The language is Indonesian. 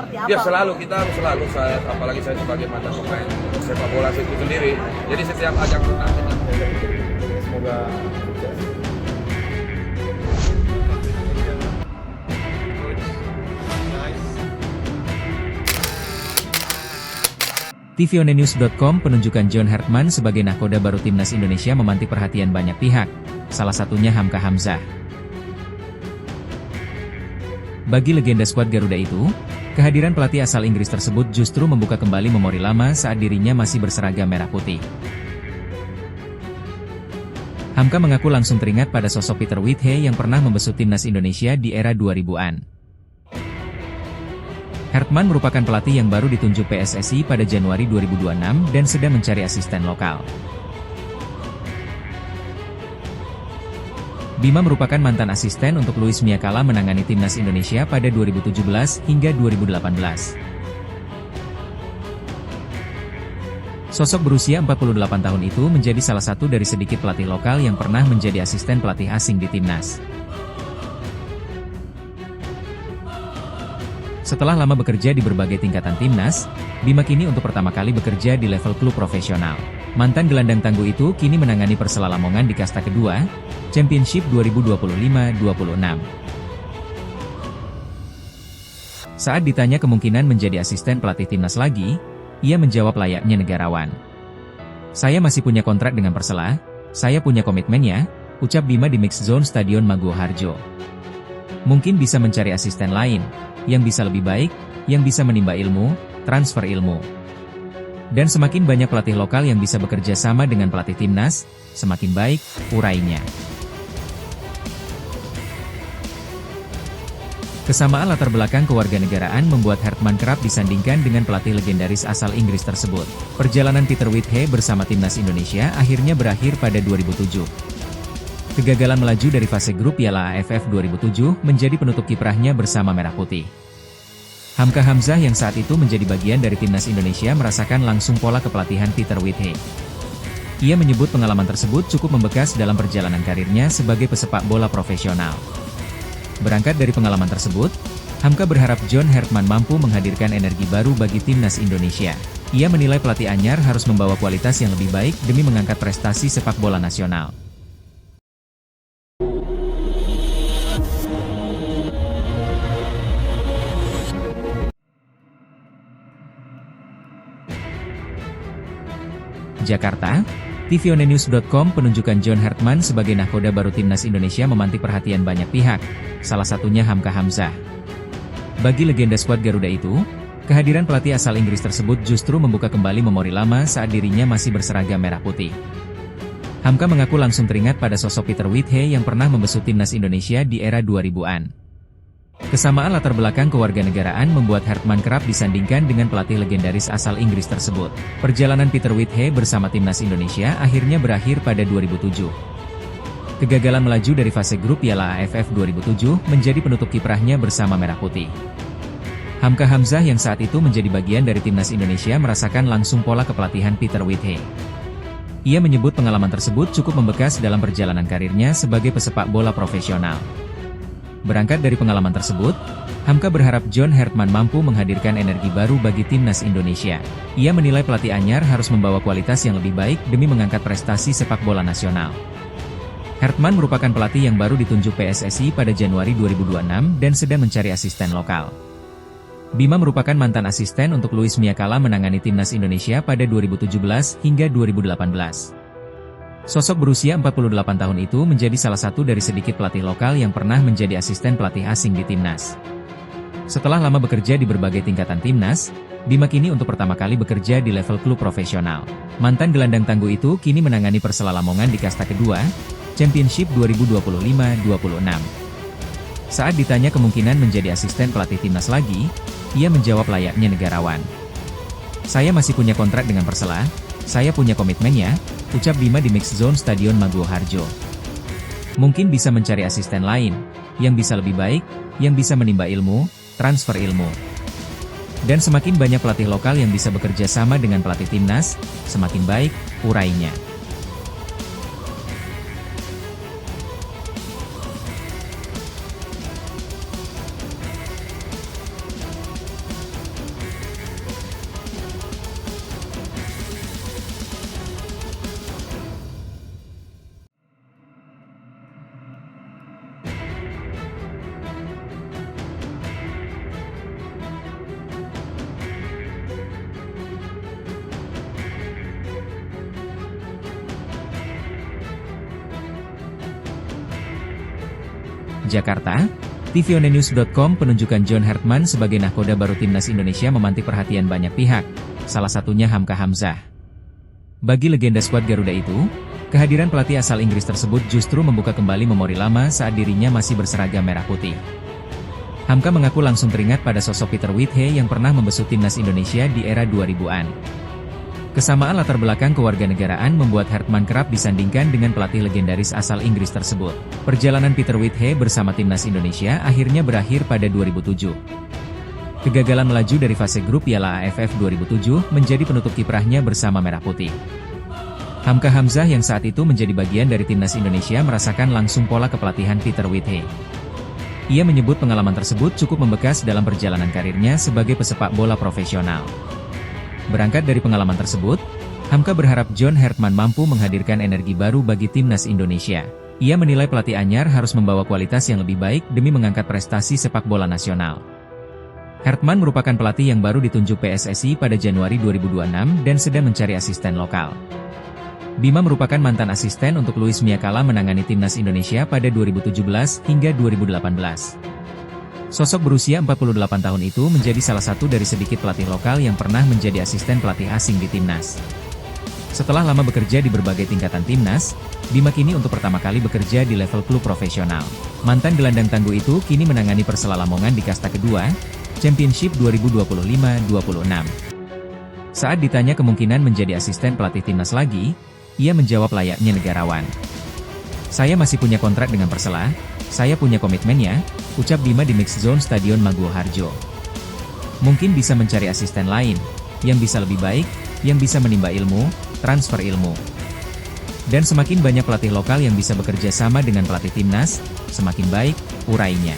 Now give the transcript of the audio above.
seperti Ya apa? selalu kita harus selalu saya, apalagi saya sebagai mantan pemain sepak bola itu sendiri. Jadi setiap ajang turnamen semoga sukses. tvonnews.com penunjukan John Hartman sebagai nahkoda baru timnas Indonesia memantik perhatian banyak pihak, salah satunya Hamka Hamzah. Bagi legenda skuad Garuda itu, kehadiran pelatih asal Inggris tersebut justru membuka kembali memori lama saat dirinya masih berseragam merah putih. Hamka mengaku langsung teringat pada sosok Peter Whithe yang pernah membesut timnas Indonesia di era 2000-an. Hartman merupakan pelatih yang baru ditunjuk PSSI pada Januari 2026 dan sedang mencari asisten lokal. Bima merupakan mantan asisten untuk Luis Mia kala menangani timnas Indonesia pada 2017 hingga 2018. Sosok berusia 48 tahun itu menjadi salah satu dari sedikit pelatih lokal yang pernah menjadi asisten pelatih asing di timnas. Setelah lama bekerja di berbagai tingkatan timnas, Bima kini untuk pertama kali bekerja di level klub profesional. Mantan gelandang tangguh itu kini menangani Persela Lamongan di kasta kedua, Championship 2025-26. Saat ditanya kemungkinan menjadi asisten pelatih timnas lagi, ia menjawab layaknya negarawan. "Saya masih punya kontrak dengan Persela, saya punya komitmennya," ucap Bima di Mixed Zone Stadion Maguwo Harjo. "Mungkin bisa mencari asisten lain, yang bisa lebih baik, yang bisa menimba ilmu, transfer ilmu. Dan semakin banyak pelatih lokal yang bisa bekerja sama dengan pelatih timnas, semakin baik," urainya. Kesamaan latar belakang kewarganegaraan membuat Hartman kerap disandingkan dengan pelatih legendaris asal Inggris tersebut. Perjalanan Peter Whithe bersama timnas Indonesia akhirnya berakhir pada 2007. Kegagalan melaju dari fase grup Piala AFF 2007 menjadi penutup kiprahnya bersama Merah Putih. Hamka Hamzah yang saat itu menjadi bagian dari timnas Indonesia merasakan langsung pola kepelatihan Peter Whithe. Ia menyebut pengalaman tersebut cukup membekas dalam perjalanan karirnya sebagai pesepak bola profesional. Berangkat dari pengalaman tersebut, Hamka berharap John Hartman mampu menghadirkan energi baru bagi timnas Indonesia. Ia menilai pelatih anyar harus membawa kualitas yang lebih baik demi mengangkat prestasi sepak bola nasional. Jakarta, tvonnews.com penunjukan John Hartman sebagai nahkoda baru timnas Indonesia memantik perhatian banyak pihak, salah satunya Hamka Hamzah. Bagi legenda skuad Garuda itu, kehadiran pelatih asal Inggris tersebut justru membuka kembali memori lama saat dirinya masih berseragam merah putih. Hamka mengaku langsung teringat pada sosok Peter Whithe yang pernah membesut timnas Indonesia di era 2000-an. Kesamaan latar belakang kewarganegaraan membuat Hartman kerap disandingkan dengan pelatih legendaris asal Inggris tersebut. Perjalanan Peter Whithe bersama timnas Indonesia akhirnya berakhir pada 2007. Kegagalan melaju dari fase grup Piala AFF 2007 menjadi penutup kiprahnya bersama Merah Putih. Hamka Hamzah yang saat itu menjadi bagian dari timnas Indonesia merasakan langsung pola kepelatihan Peter Whithe. Ia menyebut pengalaman tersebut cukup membekas dalam perjalanan karirnya sebagai pesepak bola profesional. Berangkat dari pengalaman tersebut, Hamka berharap John Hartman mampu menghadirkan energi baru bagi timnas Indonesia. Ia menilai pelatih anyar harus membawa kualitas yang lebih baik demi mengangkat prestasi sepak bola nasional. Hartman merupakan pelatih yang baru ditunjuk PSSI pada Januari 2026 dan sedang mencari asisten lokal. Bima merupakan mantan asisten untuk Luis Mia kala menangani timnas Indonesia pada 2017 hingga 2018. Sosok berusia 48 tahun itu menjadi salah satu dari sedikit pelatih lokal yang pernah menjadi asisten pelatih asing di timnas. Setelah lama bekerja di berbagai tingkatan timnas, Bima kini untuk pertama kali bekerja di level klub profesional. Mantan gelandang tangguh itu kini menangani Persela Lamongan di kasta kedua, Championship 2025-26. Saat ditanya kemungkinan menjadi asisten pelatih timnas lagi, ia menjawab layaknya negarawan. "Saya masih punya kontrak dengan Persela, saya punya komitmennya," ucap Bima di Mixed Zone Stadion Maguwo Harjo. "Mungkin bisa mencari asisten lain, yang bisa lebih baik, yang bisa menimba ilmu, transfer ilmu. Dan semakin banyak pelatih lokal yang bisa bekerja sama dengan pelatih timnas, semakin baik," urainya. Jakarta, tvonnews.com penunjukan John Hartman sebagai nahkoda baru Timnas Indonesia memantik perhatian banyak pihak, salah satunya Hamka Hamzah. Bagi legenda skuad Garuda itu, kehadiran pelatih asal Inggris tersebut justru membuka kembali memori lama saat dirinya masih berseragam merah putih. Hamka mengaku langsung teringat pada sosok Peter Whitehead yang pernah membesut Timnas Indonesia di era 2000-an. Kesamaan latar belakang kewarganegaraan membuat Hartman kerap disandingkan dengan pelatih legendaris asal Inggris tersebut. Perjalanan Peter Whitehead bersama Timnas Indonesia akhirnya berakhir pada 2007. Kegagalan melaju dari fase grup Piala AFF 2007 menjadi penutup kiprahnya bersama Merah Putih. Hamka Hamzah yang saat itu menjadi bagian dari Timnas Indonesia merasakan langsung pola kepelatihan Peter Whitehead. Ia menyebut pengalaman tersebut cukup membekas dalam perjalanan karirnya sebagai pesepak bola profesional. Berangkat dari pengalaman tersebut, Hamka berharap John Hartman mampu menghadirkan energi baru bagi Timnas Indonesia. Ia menilai pelatih anyar harus membawa kualitas yang lebih baik demi mengangkat prestasi sepak bola nasional. Hartman merupakan pelatih yang baru ditunjuk PSSI pada Januari 2026 dan sedang mencari asisten lokal. Bima merupakan mantan asisten untuk Luis Mia Kala menangani Timnas Indonesia pada 2017 hingga 2018. Sosok berusia 48 tahun itu menjadi salah satu dari sedikit pelatih lokal yang pernah menjadi asisten pelatih asing di Timnas. Setelah lama bekerja di berbagai tingkatan Timnas, Bima kini untuk pertama kali bekerja di level klub profesional. Mantan gelandang tangguh itu kini menangani Persela Lamongan di kasta kedua, Championship 2025-26. Saat ditanya kemungkinan menjadi asisten pelatih Timnas lagi, ia menjawab layaknya negarawan. "Saya masih punya kontrak dengan Persela, saya punya komitmennya," ucap Bima di Mixed Zone Stadion Maguwo Harjo. Mungkin bisa mencari asisten lain, yang bisa lebih baik, yang bisa menimba ilmu, transfer ilmu. Dan semakin banyak pelatih lokal yang bisa bekerja sama dengan pelatih Timnas, semakin baik, urainya.